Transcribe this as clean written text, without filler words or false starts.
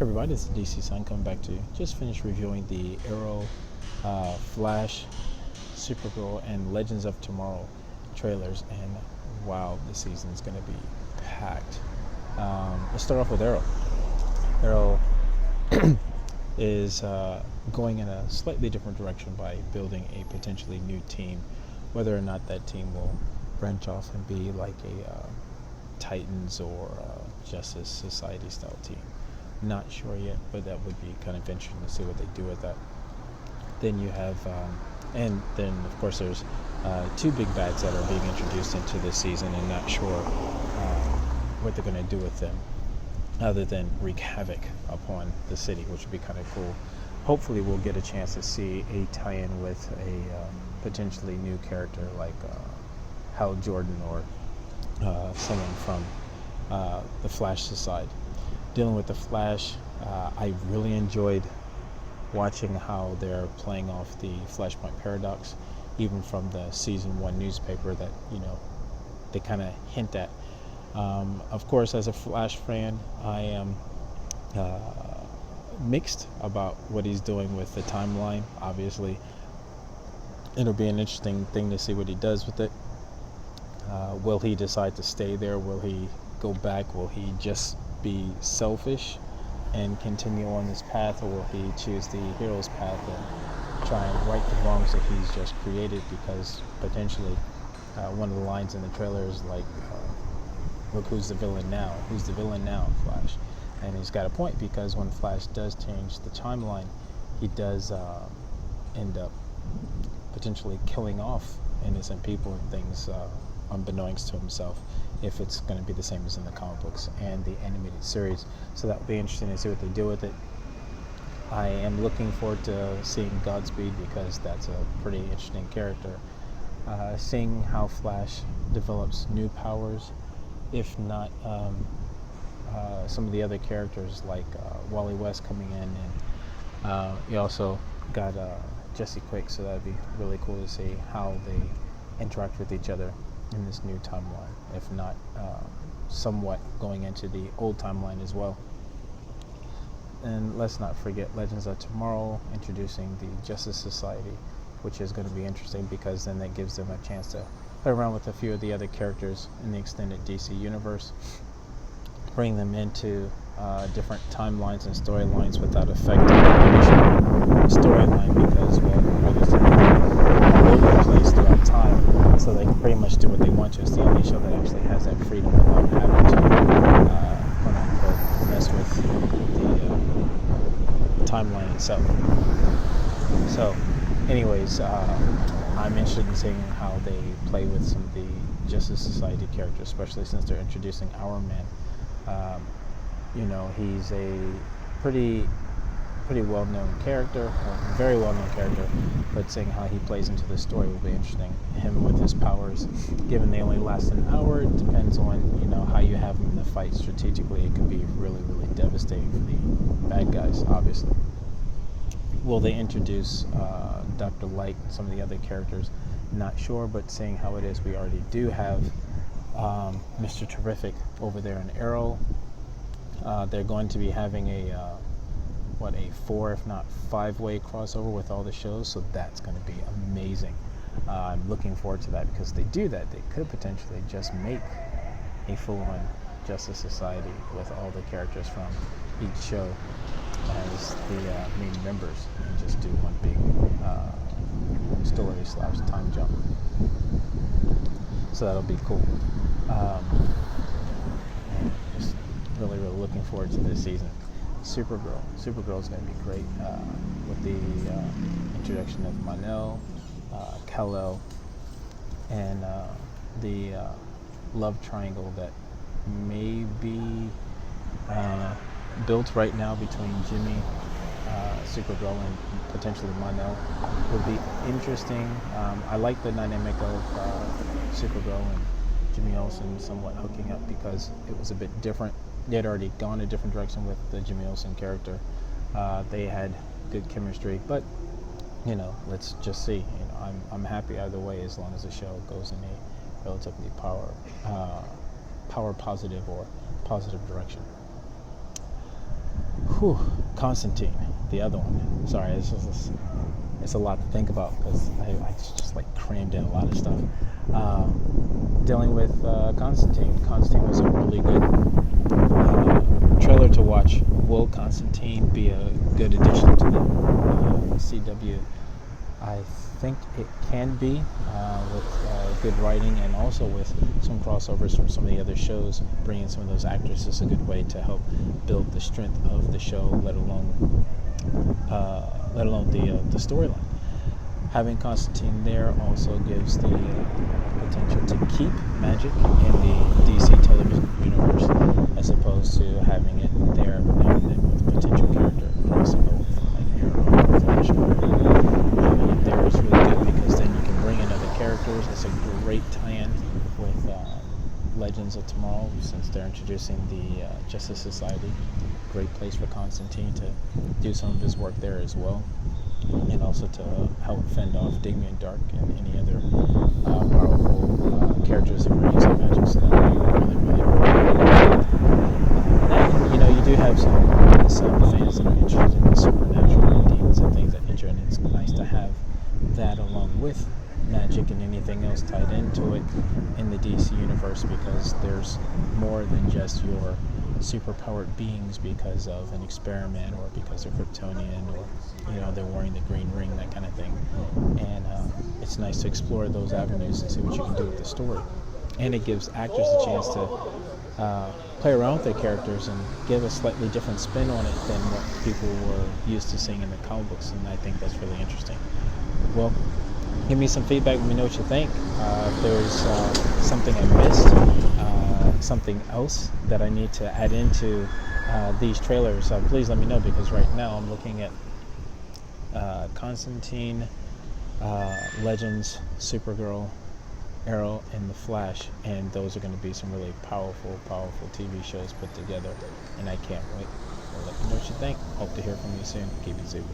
Everybody, it's DCsan coming back to you. Just finished reviewing the Arrow, Flash, Supergirl, and Legends of Tomorrow trailers, and wow, this season is going to be packed. Let's start off with Arrow. Arrow is going in a slightly different direction by building a potentially new team. Whether or not that team will branch off and be like a Titans or Justice Society style team. Not sure yet, but that would be kind of interesting to see what they do with that. Then you have, and then of course there's two big bads that are being introduced into this season, and not sure what they're going to do with them, other than wreak havoc upon the city, which would be kind of cool. Hopefully, we'll get a chance to see a tie-in with a potentially new character like Hal Jordan or someone from the Flash Society. Dealing with the Flash, I really enjoyed watching how they're playing off the Flashpoint paradox, even from the season 1 newspaper that they kind of hint at. Of course, as a Flash fan, I am mixed about what he's doing with the timeline. Obviously, it'll be an interesting thing to see what he does with it. Will he decide to stay there? Will he go back? Will he just be selfish and continue on this path, or will he choose the hero's path and try and right the wrongs that he's just created? Because potentially one of the lines in the trailer is like, look, who's the villain now? Who's the villain now, Flash? And he's got a point, because when Flash does change the timeline, he does end up potentially killing off innocent people and things unbeknownst to himself, if it's going to be the same as in the comic books and the animated series. So that will be interesting to see what they do with it. I am looking forward to seeing Godspeed, because that's a pretty interesting character. Seeing how Flash develops new powers, if not some of the other characters like Wally West coming in, and you also got Jesse Quick, so that'd be really cool to see how they interact with each other in this new timeline, if not somewhat going into the old timeline as well. And let's not forget Legends of Tomorrow, introducing the Justice Society, which is going to be interesting, because then that gives them a chance to play around with a few of the other characters in the extended DC universe, bring them into different timelines and storylines without affecting the initial storyline, because, well, all over the place throughout time, so they can pretty much do what they want to. It's the only show that actually has that freedom without having to quote unquote mess with the timeline itself. So anyways, I'm interested in seeing how they play with some of the Justice Society characters, especially since they're introducing Hourman. He's a pretty well-known character, or very well-known character, but seeing how he plays into the story will be interesting. Him with his powers, given they only last an hour, it depends on how you have him in the fight strategically. It could be really, really devastating for the bad guys, obviously. Will they introduce Dr. Light and some of the other characters? Not sure, but seeing how it is, we already do have Mr. Terrific over there in Arrow. They're going to be having a 4, if not 5-way crossover with all the shows, so that's going to be amazing. I'm looking forward to that, because if they do that, they could potentially just make a full-on Justice Society with all the characters from each show as the main members, and just do one big story/time jump. So that'll be cool. And just really looking forward to this season. Supergirl is going to be great, with the introduction of Manel, Kal-El, and the love triangle that may be built right now between Jimmy, Supergirl, and potentially Manel. Would be interesting. I like the dynamic of Supergirl and Jimmy Olsen somewhat hooking up, because it was a bit different. They had already gone a different direction with the Jimmy Olsen character. They had good chemistry, but let's just see. I'm happy either way, as long as the show goes in a relatively power positive or positive direction. Constantine, the other one. Sorry, it's a lot to think about because I just like crammed in a lot of stuff. Dealing with Constantine. Constantine was a really good trailer to watch. Will Constantine be a good addition to the CW? I think it can be with good writing and also with some crossovers from some of the other shows. Bringing some of those actors is a good way to help build the strength of the show, let alone the storyline. Having Constantine there also gives the potential to keep magic in the DC television universe, as opposed to having it there now and then with a potential character crossing over from like Arrow or Flash. Having it there is really good because then you can bring in other characters. It's a great tie-in with Legends of Tomorrow, since they're introducing the Justice Society. Great place for Constantine to do some of his work there as well, and also to help fend off Digby Dark and any other powerful characters that are using magic. So that would be really, really cool. And you do have some fans that are interested in the supernatural and demons and things of that nature, and it's nice to have that along with magic and anything else tied into it in the DC universe, because there's more than just your superpowered beings because of an experiment or because they're Kryptonian or they're wearing the green ring, that kind of thing. And it's nice to explore those avenues and see what you can do with the story. And it gives actors a chance to play around with their characters and give a slightly different spin on it than what people were used to seeing in the comic books, and I think that's really interesting. Well, give me some feedback. Let me know what you think. If there's something I missed, something else that I need to add into these trailers, please let me know, because right now I'm looking at Constantine, Legends, Supergirl, Arrow, and The Flash, and those are going to be some really powerful TV shows put together, and I can't wait. Well, let me know what you think. Hope to hear from you soon. Keep it super.